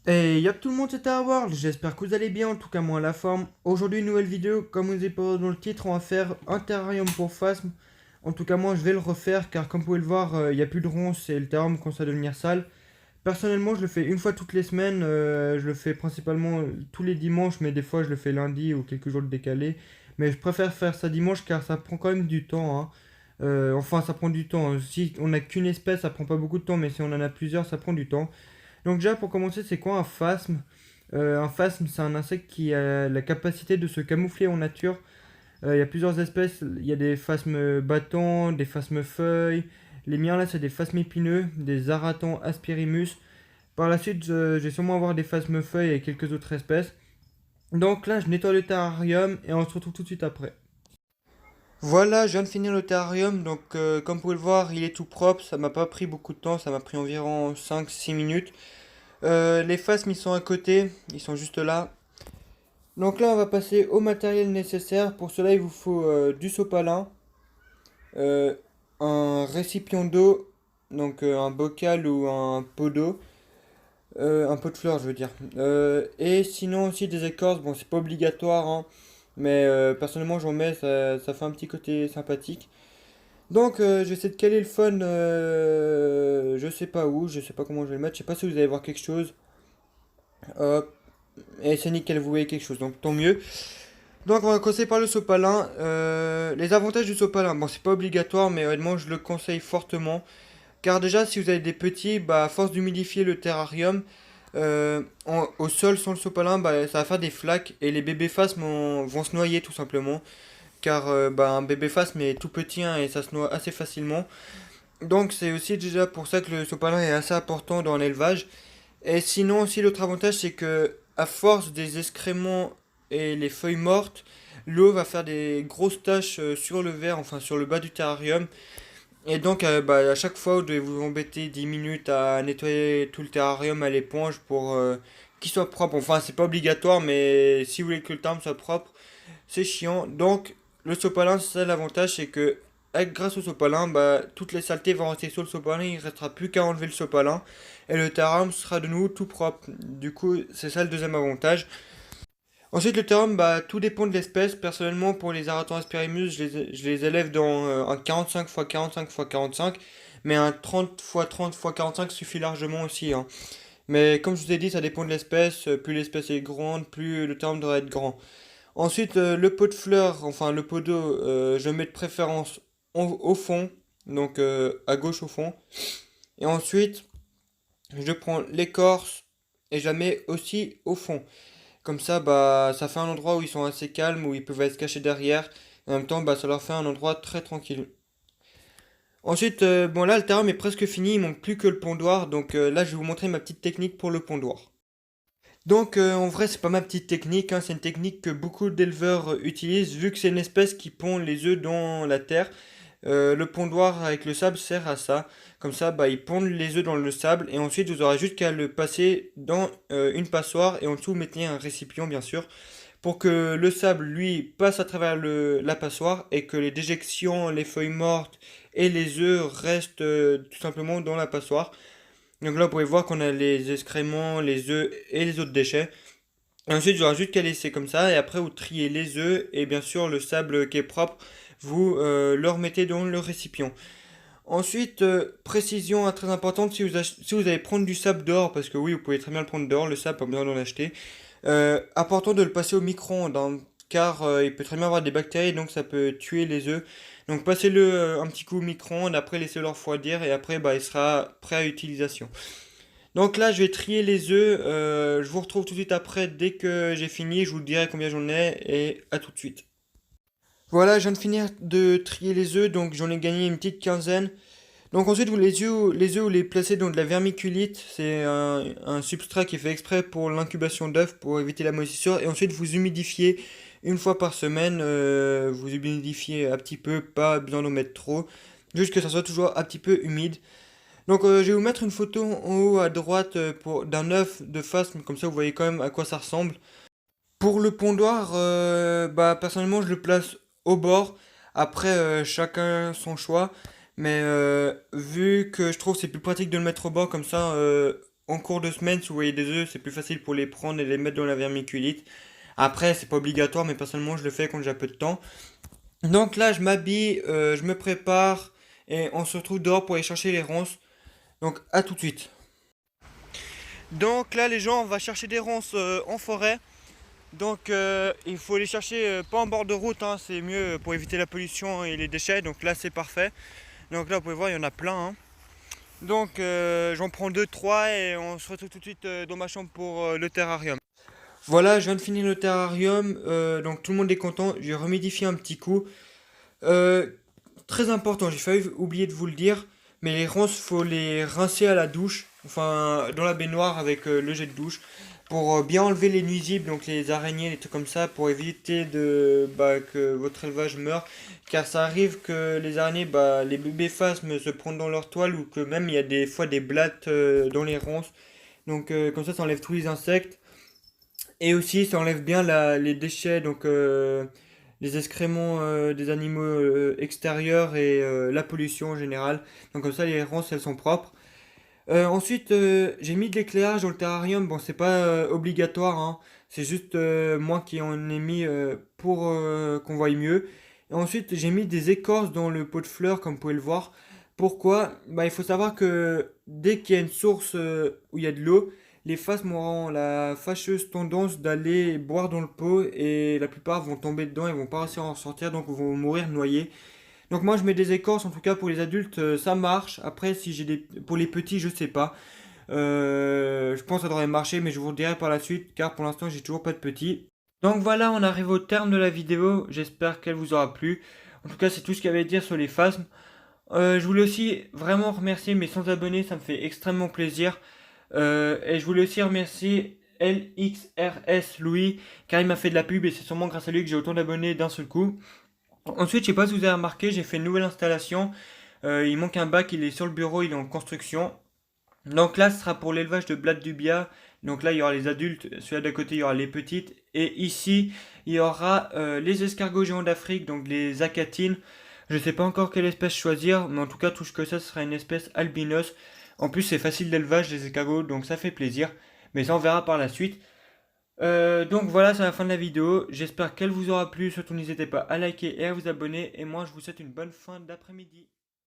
Hey, y'a tout le monde, c'est World, j'espère que vous allez bien, en tout cas moi la forme. Aujourd'hui une nouvelle vidéo, comme vous avez pas dans le titre, on va faire un terrarium pour phasme. En tout cas moi je vais le refaire car comme vous pouvez le voir, il n'y a plus de ronces et le terrarium commence à devenir sale. Personnellement je le fais une fois toutes les semaines, je le fais principalement tous les dimanches mais des fois je le fais lundi ou quelques jours de décalé. Mais je préfère faire ça dimanche car ça prend quand même du temps, hein. Enfin ça prend du temps, si on n'a qu'une espèce ça prend pas beaucoup de temps mais si on en a plusieurs ça prend du temps. Donc déjà pour commencer, c'est quoi un phasme? Un phasme, c'est un insecte qui a la capacité de se camoufler en nature. Il y a plusieurs espèces, il y a des phasmes battants, des phasmes feuilles. Les miens là, c'est des phasmes épineux, des aratons asperimus. Par la suite, je vais sûrement avoir des phasmes feuilles et quelques autres espèces. Donc là, je nettoie le terrarium et on se retrouve tout de suite après. Voilà, je viens de finir le terrarium, donc comme vous pouvez le voir, il est tout propre, ça m'a pas pris beaucoup de temps, ça m'a pris environ 5 6 minutes. Les phasmes ils sont à côté, ils sont juste là. Donc là on va passer au matériel nécessaire. Pour cela il vous faut du sopalin, euh, un récipient d'eau, donc un bocal ou un pot d'eau, un pot de fleurs je veux dire. Et sinon aussi des écorces, bon c'est pas obligatoire hein, mais personnellement j'en mets, ça fait un petit côté sympathique. Donc j'essaie de caler le phone, je sais pas où, je sais pas comment je vais le mettre, je sais pas si vous allez voir quelque chose. Hop. Et c'est nickel, vous voyez quelque chose, donc tant mieux. Donc on va commencer par le sopalin. Les avantages du sopalin, bon c'est pas obligatoire, mais honnêtement je le conseille fortement. Car déjà si vous avez des petits, bah à force d'humidifier le terrarium, au sol sans le sopalin, bah ça va faire des flaques et les bébés phasmes vont se noyer tout simplement. Car bah, un bébé phasme est tout petit hein, et ça se noie assez facilement. Donc c'est aussi déjà pour ça que le sopalin est assez important dans l'élevage. Et sinon aussi l'autre avantage c'est que à force des excréments et les feuilles mortes, l'eau va faire des grosses taches sur le verre, enfin sur le bas du terrarium. Et donc bah, à chaque fois vous devez vous embêter 10 minutes à nettoyer tout le terrarium à l'éponge pour qu'il soit propre. Enfin c'est pas obligatoire mais si vous voulez que le terme soit propre, c'est chiant. Donc le sopalin, c'est l'avantage c'est que grâce au sopalin, bah, toutes les saletés vont rester sur le sopalin, il ne restera plus qu'à enlever le sopalin et le terrain sera de nouveau tout propre. Du coup, c'est ça le deuxième avantage. Ensuite, le terrain, bah, tout dépend de l'espèce. Personnellement, pour les Aratons asperimus, je les élève dans un 45 x 45 x 45, mais un 30 x 30 x 45 suffit largement aussi, hein. Mais comme je vous ai dit, ça dépend de l'espèce. Plus l'espèce est grande, plus le terrain devrait être grand. Ensuite, le pot de fleurs, enfin le pot d'eau, je le mets de préférence au fond, donc à gauche au fond. Et ensuite, je prends l'écorce et je la mets aussi au fond. Comme ça, bah, ça fait un endroit où ils sont assez calmes, où ils peuvent se cacher derrière. Et en même temps, bah, ça leur fait un endroit très tranquille. Ensuite, bon là, le terrain est presque fini, il manque plus que le pondoir. Donc là, je vais vous montrer ma petite technique pour le pondoir. Donc en vrai c'est pas ma petite technique, hein, c'est une technique que beaucoup d'éleveurs utilisent vu que c'est une espèce qui pond les œufs dans la terre. Le pondoir avec le sable sert à ça. Comme ça bah, ils pondent les œufs dans le sable et ensuite vous aurez juste qu'à le passer dans une passoire et en dessous vous mettez un récipient bien sûr pour que le sable lui passe à travers la passoire et que les déjections, les feuilles mortes et les œufs restent tout simplement dans la passoire. Donc là, vous pouvez voir qu'on a les excréments, les œufs et les autres déchets. Et ensuite, je rajoute qu'à laisser comme ça. Et après, vous triez les œufs et bien sûr le sable qui est propre, vous le remettez dans le récipient. Ensuite, précision très importante, si vous allez prendre du sable dehors, parce que oui, vous pouvez très bien le prendre dehors, le sable, pas besoin d'en acheter. Important de le passer au micro-ondes, hein, car il peut très bien avoir des bactéries, donc ça peut tuer les œufs. Donc passez-le un petit coup au micro-ondes, après laissez-le refroidir, et après bah, il sera prêt à utilisation. Donc là, je vais trier les œufs. Je vous retrouve tout de suite après dès que j'ai fini. Je vous dirai combien j'en ai et à tout de suite. Voilà, je viens de finir de trier les œufs, donc j'en ai gagné une petite quinzaine. Donc ensuite, vous les placez dans de la vermiculite. C'est un substrat qui est fait exprès pour l'incubation d'œufs, pour éviter la moisissure. Et ensuite, vous humidifiez une fois par semaine. Vous humidifiez un petit peu, pas besoin d'en mettre trop. Juste que ça soit toujours un petit peu humide. Donc je vais vous mettre une photo en haut à droite d'un œuf de face, comme ça vous voyez quand même à quoi ça ressemble. Pour le pondoir, bah personnellement je le place au bord. Après chacun son choix, mais vu que je trouve c'est plus pratique de le mettre au bord comme ça, en cours de semaine, si vous voyez des œufs, c'est plus facile pour les prendre et les mettre dans la vermiculite. Après, c'est pas obligatoire, mais personnellement, je le fais quand j'ai un peu de temps. Donc là, je m'habille, je me prépare et on se retrouve dehors pour aller chercher les ronces. Donc à tout de suite. Donc là, les gens, on va chercher des ronces en forêt. Donc il faut les chercher pas en bord de route, hein, c'est mieux pour éviter la pollution et les déchets. Donc là, c'est parfait. Donc là, vous pouvez voir, il y en a plein, hein. Donc j'en prends deux, trois et on se retrouve tout de suite dans ma chambre pour le terrarium. Voilà, je viens de finir le terrarium, donc tout le monde est content. J'ai remédifié un petit coup. Euh, Très important, j'ai failli oublier de vous le dire, mais les ronces, faut les rincer à la douche, enfin dans la baignoire avec le jet de douche, pour bien enlever les nuisibles, donc les araignées, les trucs comme ça, pour éviter que votre élevage meure, car ça arrive que les araignées, les bébés phasmes se prennent dans leur toile ou que même il y a des fois des blattes dans les ronces, donc comme ça enlève tous les insectes. Et aussi, ça enlève bien les déchets, donc les excréments des animaux extérieurs et la pollution en général. Donc comme ça, les ronces, elles sont propres. Ensuite, j'ai mis de l'éclairage dans le terrarium. Bon, c'est pas obligatoire, hein. C'est juste moi qui en ai mis pour qu'on voie mieux. Et ensuite, j'ai mis des écorces dans le pot de fleurs, comme vous pouvez le voir. Pourquoi? Il faut savoir que dès qu'il y a une source où il y a de l'eau, les phasmes auront la fâcheuse tendance d'aller boire dans le pot et la plupart vont tomber dedans et vont pas réussir à en sortir, donc vont mourir noyés. Donc moi je mets des écorces, en tout cas pour les adultes ça marche. Après si j'ai des pour les petits je sais pas. Je pense que ça devrait marcher mais je vous le dirai par la suite car pour l'instant j'ai toujours pas de petits. Donc voilà, on arrive au terme de la vidéo. J'espère qu'elle vous aura plu. En tout cas c'est tout ce qu'il y avait à dire sur les phasmes. Je voulais aussi vraiment remercier mes 100 abonnés, ça me fait extrêmement plaisir. Et je voulais aussi remercier LXRS Louis car il m'a fait de la pub et c'est sûrement grâce à lui que j'ai autant d'abonnés d'un seul coup. Ensuite, je sais pas si vous avez remarqué, j'ai fait une nouvelle installation. Il manque un bac, il est sur le bureau, il est en construction. Donc là, ce sera pour l'élevage de blattes du Bia. Donc là, il y aura les adultes, celui-là d'à côté, il y aura les petites. Et ici, il y aura les escargots géants d'Afrique, donc les acatines. Je ne sais pas encore quelle espèce choisir, mais en tout cas, tout ce que ça sera une espèce albinos. En plus, c'est facile d'élevage, les escargots, donc ça fait plaisir. Mais ça, on verra par la suite. Donc voilà, c'est la fin de la vidéo. J'espère qu'elle vous aura plu. Surtout, n'hésitez pas à liker et à vous abonner. Et moi, je vous souhaite une bonne fin d'après-midi.